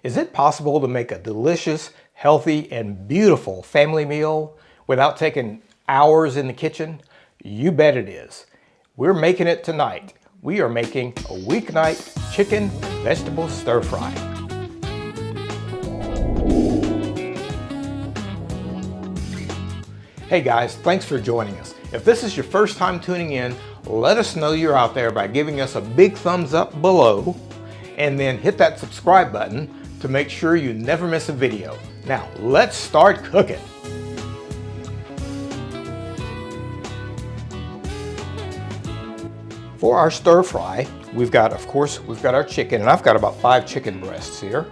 Is it possible to make a delicious, healthy, and beautiful family meal without taking hours in the kitchen? You bet it is. We're making it tonight. We are making a weeknight chicken vegetable stir fry. Hey guys, thanks for joining us. If this is your first time tuning in, let us know you're out there by giving us a big thumbs up below and then hit that subscribe button to make sure you never miss a video. Now, let's start cooking. For our stir fry, we've got our chicken, and I've got about 5 chicken breasts here.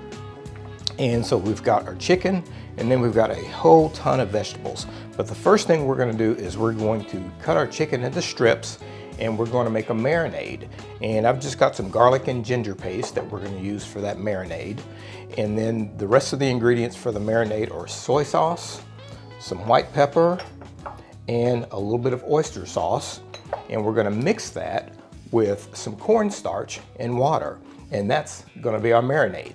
And so we've got our chicken, and then we've got a whole ton of vegetables. But the first thing we're going to do is we're going to cut our chicken into strips, and we're going to make a marinade. And I've just got some garlic and ginger paste that we're going to use for that marinade. And then the rest of the ingredients for the marinade are soy sauce, some white pepper, and a little bit of oyster sauce. And we're going to mix that with some cornstarch and water. And that's going to be our marinade.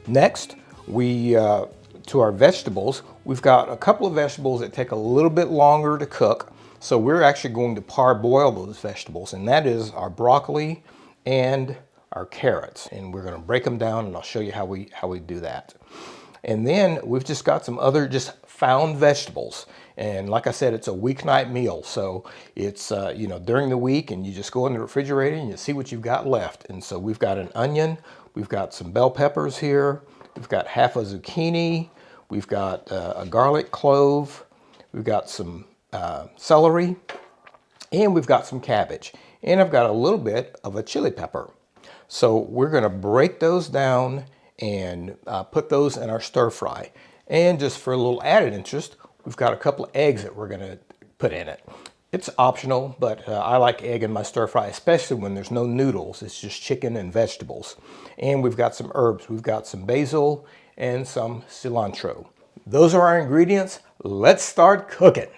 Next, to our vegetables, we've got a couple of vegetables that take a little bit longer to cook. So we're actually going to parboil those vegetables, and that is our broccoli and our carrots. And we're going to break them down, and I'll show you how we do that. And then we've just got some other just found vegetables. And like I said, it's a weeknight meal. So it's, during the week, and you just go in the refrigerator and you see what you've got left. And so we've got an onion, we've got some bell peppers here, we've got half a zucchini, we've got a garlic clove, we've got some celery, and we've got some cabbage. And I've got a little bit of a chili pepper. So we're going to break those down and put those in our stir fry. And just for a little added interest, we've got a couple of eggs that we're going to put in it. It's optional, but I like egg in my stir fry, especially when there's no noodles. It's just chicken and vegetables. And we've got some herbs. We've got some basil and some cilantro. Those are our ingredients. Let's start cooking.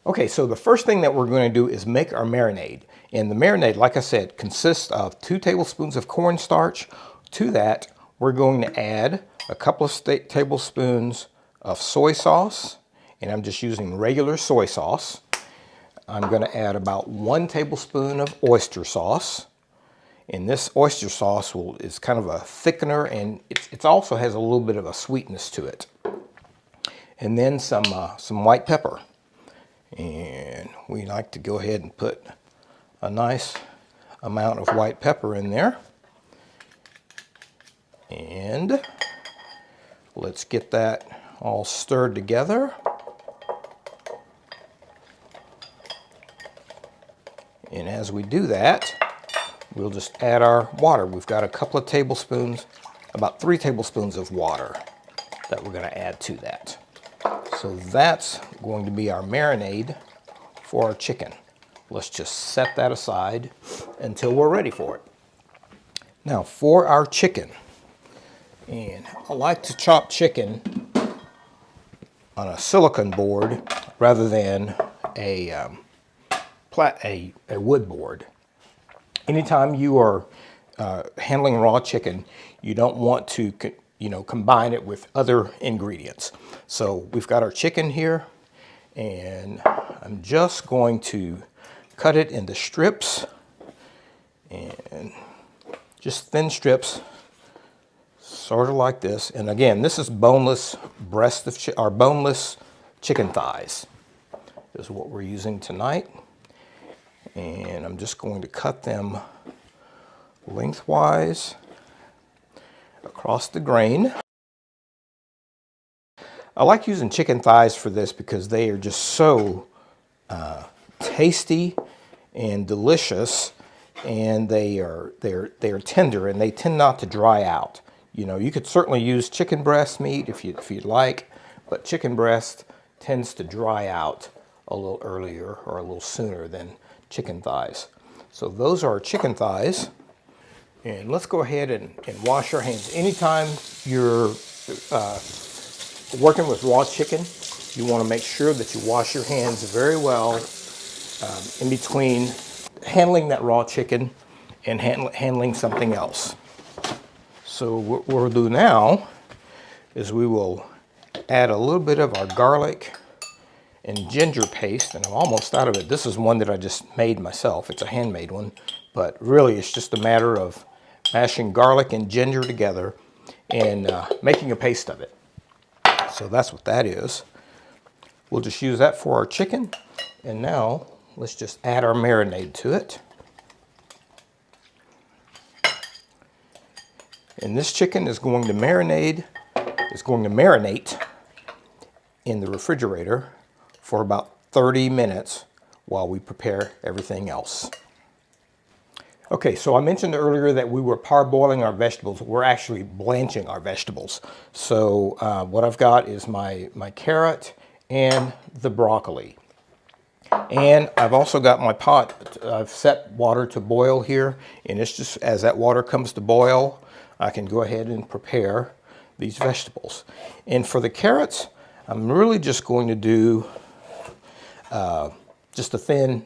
Okay, so the first thing that we're going to do is make our marinade. And the marinade, like I said, consists of 2 tablespoons of cornstarch. To that, we're going to add a couple of tablespoons of soy sauce, and I'm just using regular soy sauce. I'm going to add about 1 tablespoon of oyster sauce, and this oyster sauce is kind of a thickener, and it also has a little bit of a sweetness to it. And then some white pepper, and we like to go ahead and put a nice amount of white pepper in there. And let's get that all stirred together. And as we do that, we'll just add our water. We've got a couple of tablespoons, about 3 tablespoons of water that we're going to add to that. So that's going to be our marinade for our chicken. Let's just set that aside until we're ready for it. Now for our chicken, and I like to chop chicken on a silicone board rather than a wood board. Anytime you are handling raw chicken, you don't want to combine it with other ingredients. So we've got our chicken here, and I'm just going to cut it into strips, and just thin strips, sort of like this. And again, this is boneless boneless chicken thighs is what we're using tonight. And I'm just going to cut them lengthwise across the grain. I like using chicken thighs for this because they are just so tasty and delicious, and they're tender, and they tend not to dry out. You could certainly use chicken breast meat if you'd like, but chicken breast tends to dry out a little earlier or a little sooner than chicken thighs. So those are our chicken thighs. And let's go ahead and wash our hands. Anytime you're working with raw chicken, you want to make sure that you wash your hands very well in between handling that raw chicken and handling something else. So what we'll do now is we will add a little bit of our garlic and ginger paste, and I'm almost out of it. This is one that I just made myself. It's a handmade one, but really it's just a matter of mashing garlic and ginger together and making a paste of it. So that's what that is. We'll just use that for our chicken, and now let's just add our marinade to it. And this chicken is going to marinate in the refrigerator for about 30 minutes while we prepare everything else. Okay, so I mentioned earlier that we were parboiling our vegetables. We're actually blanching our vegetables. So what I've got is my carrot and the broccoli. And I've also got my pot. I've set water to boil here, and it's just as that water comes to boil, I can go ahead and prepare these vegetables. And for the carrots, I'm really just going to do just a thin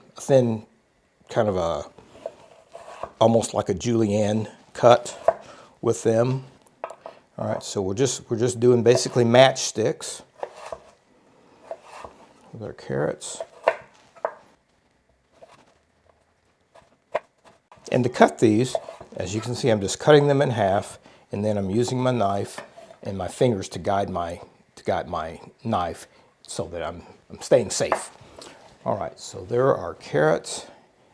kind of almost like a julienne cut with them. All right, so we're just doing basically matchsticks with our carrots. And to cut these, as you can see, I'm just cutting them in half, and then I'm using my knife and my fingers to guide my knife so that I'm staying safe. All right, so there are our carrots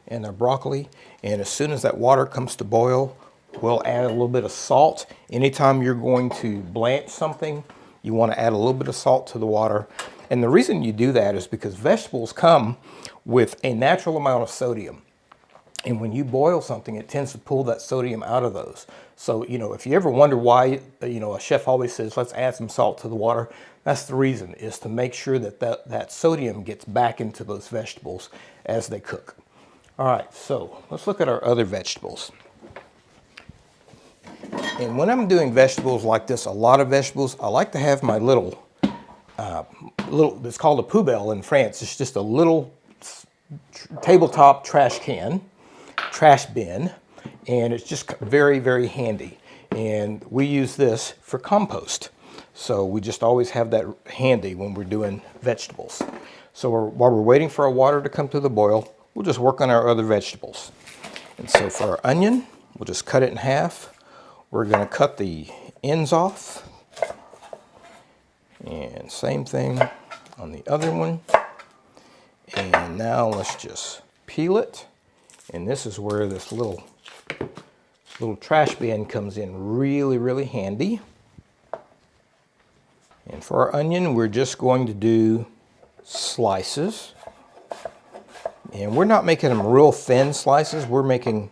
and our broccoli, and as soon as that water comes to boil, we'll add a little bit of salt. Anytime you're going to blanch something, you want to add a little bit of salt to the water. And the reason you do that is because vegetables come with a natural amount of sodium. And when you boil something, it tends to pull that sodium out of those. So, if you ever wonder why, a chef always says, let's add some salt to the water, that's the reason, is to make sure that sodium gets back into those vegetables as they cook. All right, so let's look at our other vegetables. And when I'm doing vegetables like this, a lot of vegetables, I like to have my little, it's called a poubelle in France. It's just a little tabletop trash bin, and it's just very, very handy. And we use this for compost. So we just always have that handy when we're doing vegetables. So while we're waiting for our water to come to the boil, we'll just work on our other vegetables. And so for our onion, we'll just cut it in half. We're going to cut the ends off. And same thing on the other one. And now let's just peel it. And this is where this little trash bin comes in really, really handy. And for our onion, we're just going to do slices. And we're not making them real thin slices. We're making,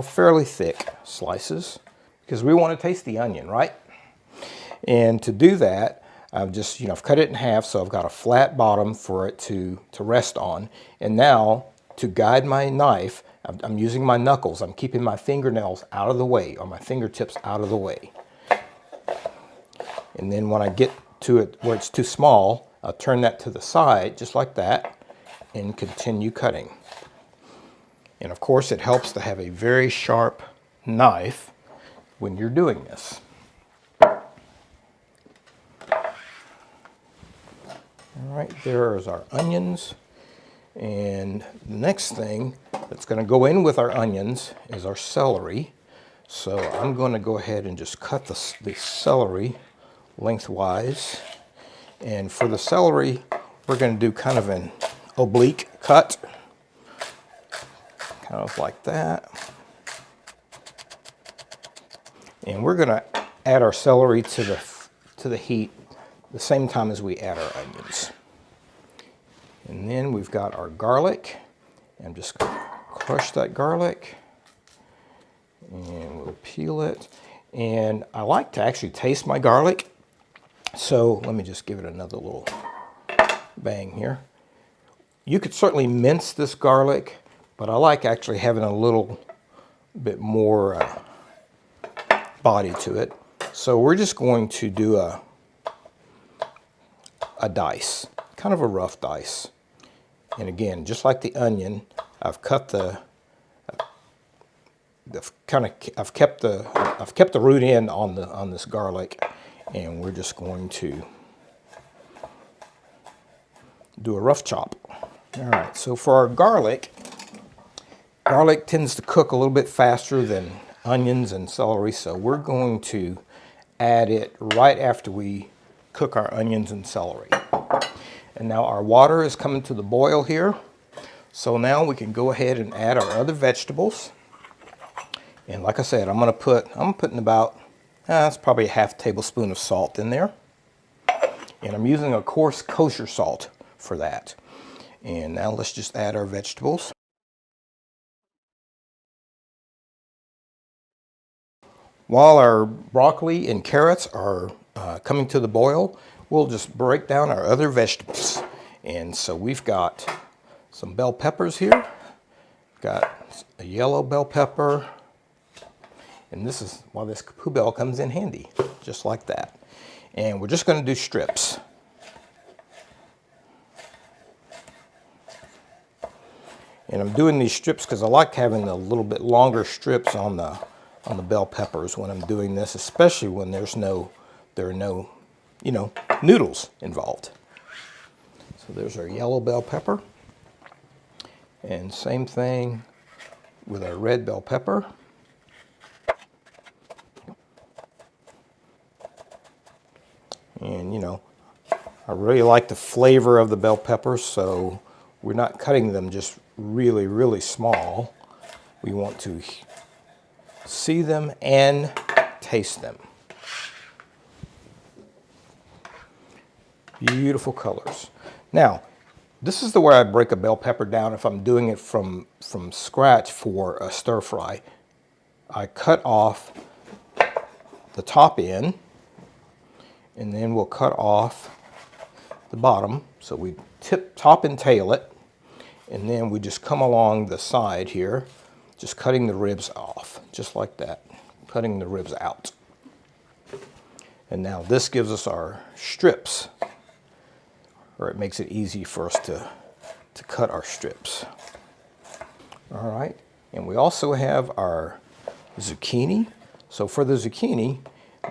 fairly thick slices because we want to taste the onion, right? And to do that, I've just, I've cut it in half, so I've got a flat bottom for it to rest on. And now, to guide my knife, I'm using my knuckles. I'm keeping my fingernails out of the way, or my fingertips out of the way. And then when I get to it where it's too small, I'll turn that to the side, just like that, and continue cutting. And of course, it helps to have a very sharp knife when you're doing this. All right, there's our onions. And the next thing that's going to go in with our onions is our celery. So I'm going to go ahead and just cut the celery lengthwise. And for the celery, we're going to do kind of an oblique cut, kind of like that. And we're going to add our celery to the heat the same time as we add our onions. And then we've got our garlic. I'm just going to crush that garlic, and we'll peel it. And I like to actually taste my garlic, so let me just give it another little bang here. You could certainly mince this garlic, but I like actually having a little bit more body to it. So we're just going to do a dice, kind of a rough dice. And again, just like the onion, I've cut the I've kept the root end on this garlic, and we're just going to do a rough chop. All right, so for our garlic tends to cook a little bit faster than onions and celery, so we're going to add it right after we cook our onions and celery. And now our water is coming to the boil here, so now we can go ahead and add our other vegetables. And like I said, I'm putting about, it's probably a half tablespoon of salt in there. And I'm using a coarse kosher salt for that. And now let's just add our vegetables. While our broccoli and carrots are coming to the boil, we'll just break down our other vegetables. And so we've got some bell peppers here. Got a yellow bell pepper. And this is why this kapoo bell comes in handy, just like that. And we're just going to do strips. And I'm doing these strips because I like having a little bit longer strips on the bell peppers when I'm doing this, especially when there are no, noodles involved. So there's our yellow bell pepper. And same thing with our red bell pepper. And I really like the flavor of the bell peppers, so we're not cutting them just really, really small. We want to see them and taste them. Beautiful colors. Now, this is the way I break a bell pepper down if I'm doing it from scratch for a stir fry. I cut off the top end, and then we'll cut off the bottom. So we top and tail it, and then we just come along the side here, just cutting the ribs off, just like that, cutting the ribs out. And now this gives us our strips, or it makes it easy for us to cut our strips. All right, and we also have our zucchini. So for the zucchini,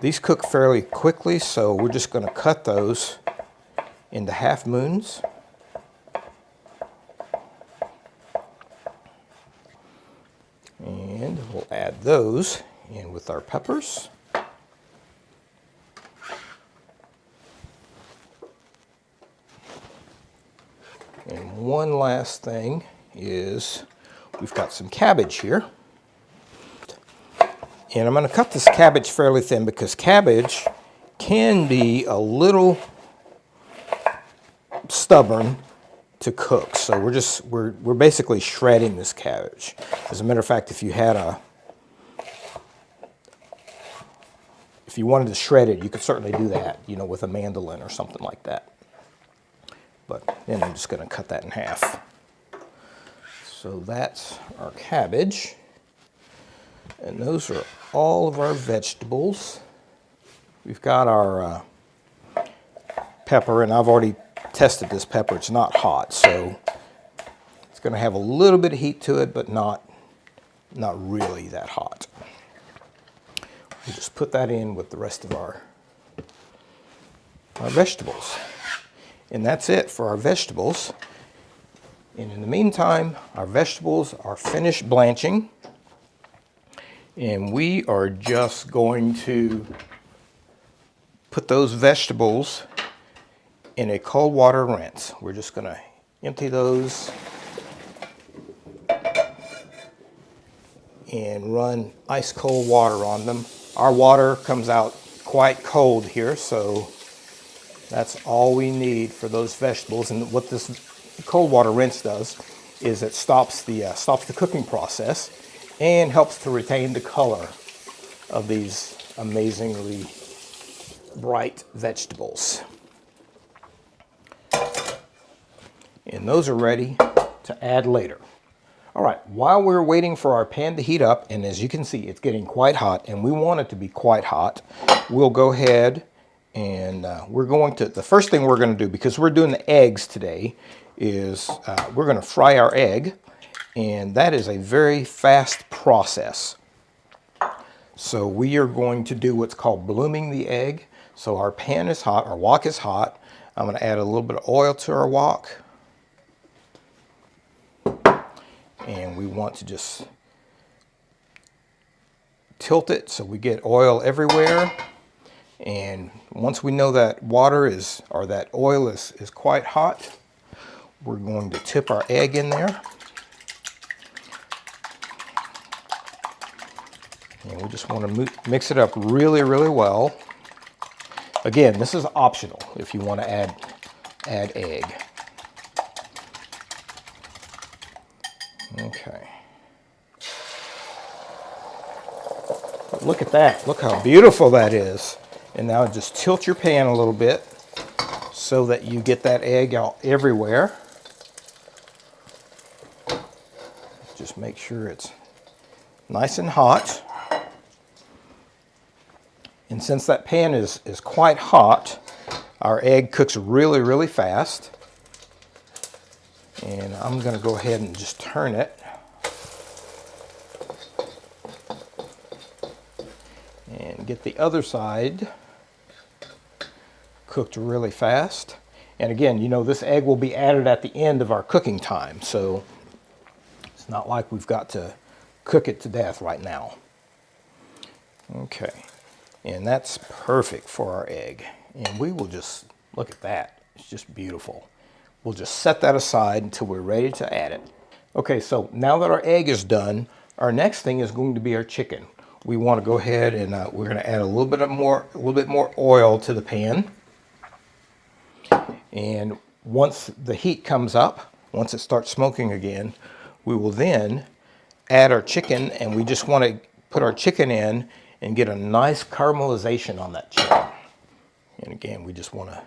these cook fairly quickly, so we're just going to cut those into half moons. And we'll add those in with our peppers. And one last thing is we've got some cabbage here. And I'm going to cut this cabbage fairly thin because cabbage can be a little stubborn to cook. So we're basically shredding this cabbage. As a matter of fact, if you wanted to shred it, you could certainly do that, with a mandolin or something like that. But then I'm just going to cut that in half. So that's our cabbage. And those are all of our vegetables. We've got our pepper, and I've already tested this pepper. It's not hot, so it's going to have a little bit of heat to it, but not really that hot. We'll just put that in with the rest of our vegetables. And that's it for our vegetables. And in the meantime, our vegetables are finished blanching. And we are just going to put those vegetables in a cold water rinse. We're just going to empty those and run ice cold water on them. Our water comes out quite cold here, so that's all we need for those vegetables. And what this cold water rinse does is it stops the cooking process and helps to retain the color of these amazingly bright vegetables. And those are ready to add later. All right, while we're waiting for our pan to heat up, and as you can see, it's getting quite hot, and we want it to be quite hot, we'll go ahead and the first thing we're going to do, because we're doing the eggs today, is we're going to fry our egg. And that is a very fast process. So we are going to do what's called blooming the egg. So our pan is hot, our wok is hot. I'm going to add a little bit of oil to our wok. And we want to just tilt it so we get oil everywhere. And once we know that water is, or that oil is quite hot, we're going to tip our egg in there. And we just want to mix it up really, really well. Again, this is optional if you want to add egg. Okay. Look at that. Look how beautiful that is. And now just tilt your pan a little bit so that you get that egg out everywhere. Just make sure it's nice and hot. And since that pan is quite hot, our egg cooks really, really fast. And I'm going to go ahead and just turn it. And get the other side cooked really fast. And again, you know, this egg will be added at the end of our cooking time. So it's not like we've got to cook it to death right now. Okay. And that's perfect for our egg. And we will just, look at that. It's just beautiful. We'll just set that aside until we're ready to add it. Okay, so now that our egg is done, our next thing is going to be our chicken. We want to go ahead and we're going to add a little bit more oil to the pan. And once the heat comes up, once it starts smoking again, we will then add our chicken, and we just want to put our chicken in and get a nice caramelization on that chicken. And again, we just want to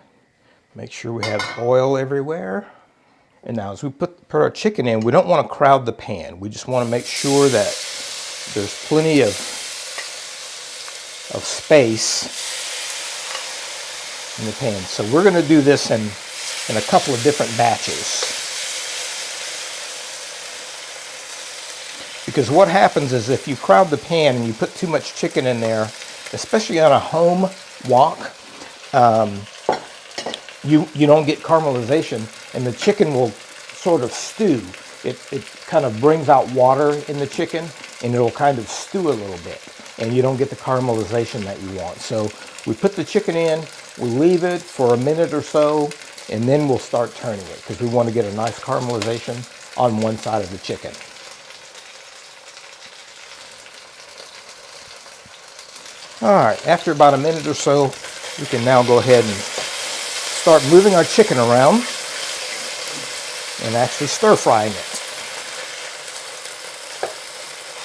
make sure we have oil everywhere. And now as we put our chicken in, we don't want to crowd the pan. We just want to make sure that there's plenty of space in the pan. So we're going to do this in a couple of different batches. Because what happens is if you crowd the pan and you put too much chicken in there, especially on a home wok, you don't get caramelization, and the chicken will sort of stew. It kind of brings out water in the chicken, and it'll kind of stew a little bit, and you don't get the caramelization that you want. So we put the chicken in, we leave it for a minute or so, and then we'll start turning it because we want to get a nice caramelization on one side of the chicken. All right, after about a minute or so, we can now go ahead and start moving our chicken around and actually stir frying it.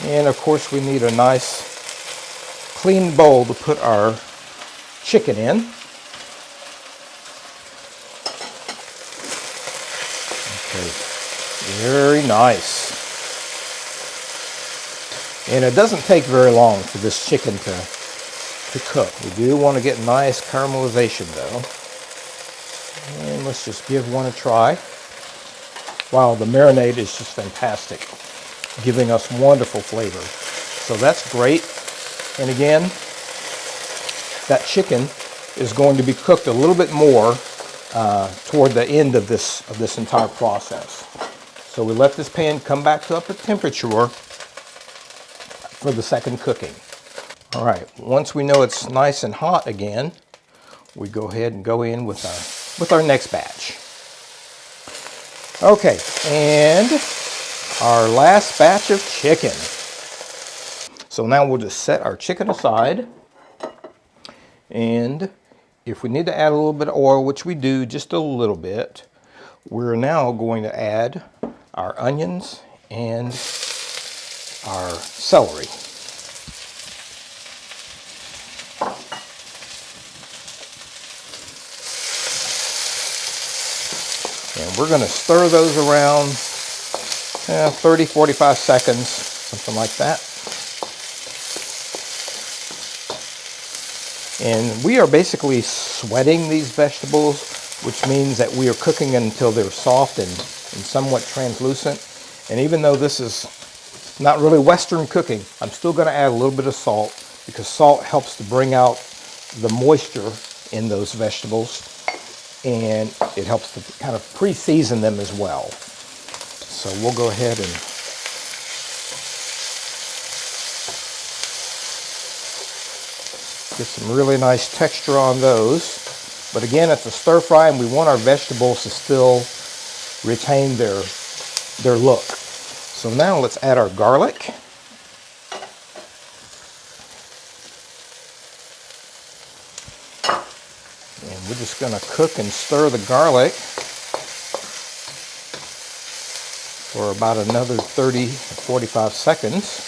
And of course, we need a nice clean bowl to put our chicken in. Okay, very nice. And it doesn't take very long for this chicken to cook. We do want to get nice caramelization though. And let's just give one a try. Wow, the marinade is just fantastic, giving us wonderful flavor. So that's great. And again, that chicken is going to be cooked a little bit more toward the end of this entire process. So we let this pan come back to up at temperature for the second cooking. All right, once we know it's nice and hot again, we go ahead and go in with our next batch. Okay, and our last batch of chicken. So now we'll just set our chicken aside, and if we need to add a little bit of oil, which we do just a little bit, we're now going to add our onions and our celery. And we're going to stir those around 30, 45 seconds, something like that. And we are basically sweating these vegetables, which means that we are cooking until they're soft and somewhat translucent. And even though this is not really Western cooking, I'm still going to add a little bit of salt because salt helps to bring out the moisture in those vegetables, and it helps to kind of pre-season them as well. So we'll go ahead and get some really nice texture on those. But again, it's a stir fry and we want our vegetables to still retain their look. So now let's add our garlic. And we're just going to cook and stir the garlic for about another 30 to 45 seconds.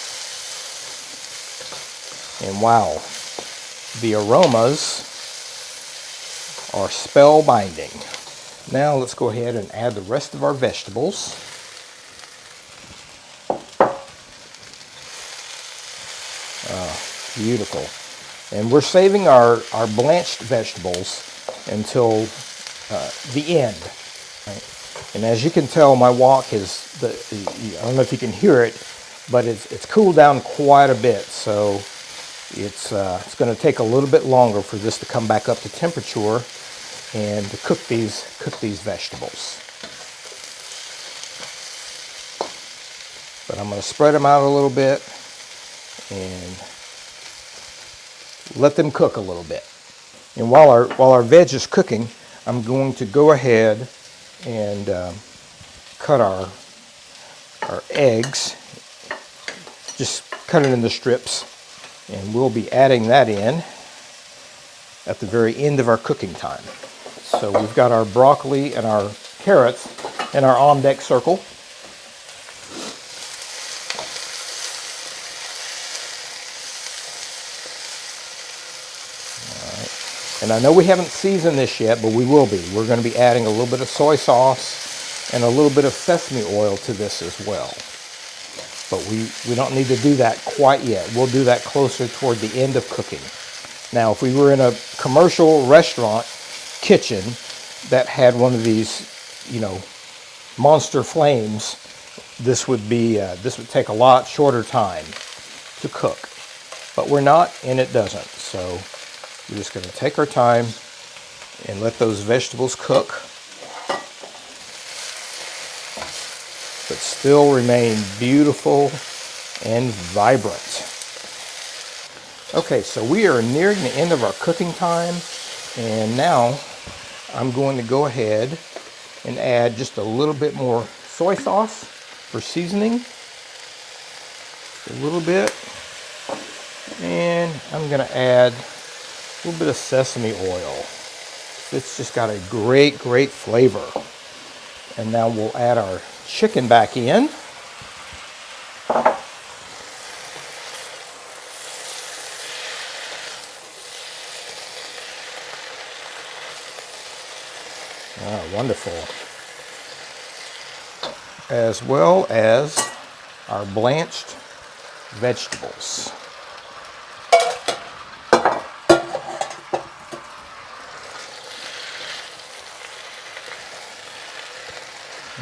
And wow, the aromas are spellbinding. Now let's go ahead and add the rest of our vegetables. Beautiful. And we're saving our blanched vegetables until the end. Right? And as you can tell, my wok is, I don't know if you can hear it, but it's cooled down quite a bit. So it's going to take a little bit longer for this to come back up to temperature and to cook these vegetables. But I'm going to spread them out a little bit and let them cook a little bit. And while our veg is cooking, I'm going to go ahead and cut our eggs. Just cut it into strips, and we'll be adding that in at the very end of our cooking time. So we've got our broccoli and our carrots in our on deck circle. And I know we haven't seasoned this yet, but we will be. We're going to be adding a little bit of soy sauce and a little bit of sesame oil to this as well. But we don't need to do that quite yet. We'll do that closer toward the end of cooking. Now, if we were in a commercial restaurant kitchen that had one of these, monster flames, this would take a lot shorter time to cook. But we're not, and it doesn't. So we're just going to take our time and let those vegetables cook, but still remain beautiful and vibrant. Okay, so we are nearing the end of our cooking time, and now I'm going to go ahead and add just a little bit more soy sauce for seasoning. A little bit. And I'm going to add a little bit of sesame oil. It's just got a great flavor. And now we'll add our chicken back in. Ah, wonderful. As well as our blanched vegetables.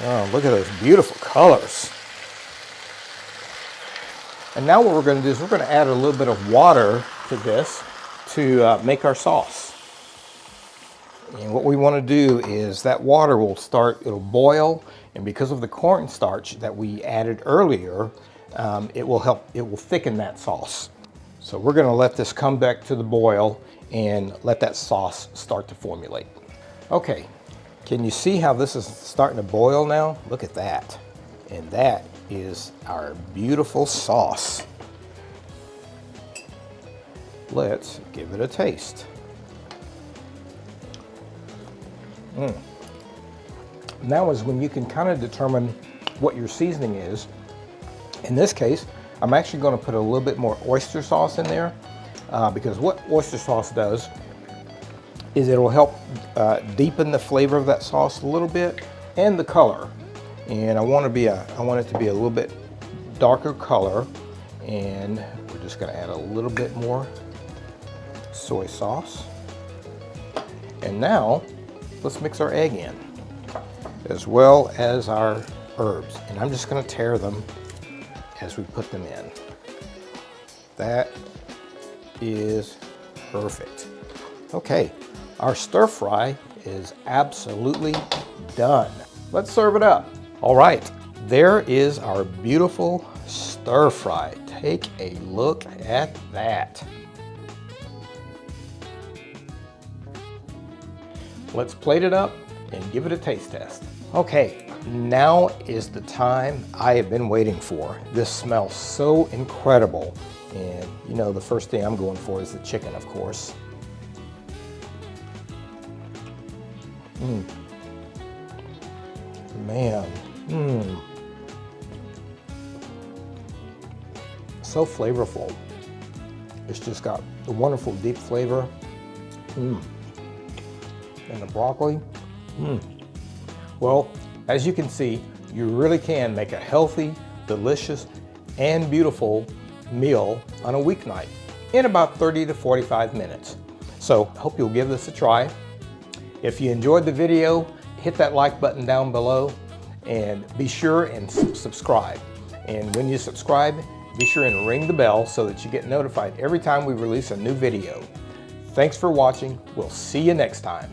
Oh, look at those beautiful colors. And now what we're going to do is we're going to add a little bit of water to this to make our sauce. And what we want to do is that water it'll boil, and because of the cornstarch that we added earlier, it will thicken that sauce. So we're going to let this come back to the boil and let that sauce start to formulate. Okay. Can you see how this is starting to boil now? Look at that. And that is our beautiful sauce. Let's give it a taste. Now is when you can kind of determine what your seasoning is. In this case, I'm actually going to put a little bit more oyster sauce in there because what oyster sauce does is it'll help deepen the flavor of that sauce a little bit and the color. And I want it to be a little bit darker color, and we're just going to add a little bit more soy sauce. And now let's mix our egg in as well as our herbs, and I'm just going to tear them as we put them in. That is perfect. Okay, our stir fry is absolutely done. Let's serve it up. All right, there is our beautiful stir fry. Take a look at that. Let's plate it up and give it a taste test. Okay, now is the time I have been waiting for. This smells so incredible. And you know, the first thing I'm going for is the chicken, of course. Man, so flavorful. It's just got a wonderful deep flavor. And the broccoli. Well, as you can see, you really can make a healthy, delicious, and beautiful meal on a weeknight in about 30 to 45 minutes. So I hope you'll give this a try. If you enjoyed the video, hit that like button down below and be sure and subscribe. And when you subscribe, be sure and ring the bell so that you get notified every time we release a new video. Thanks for watching. We'll see you next time.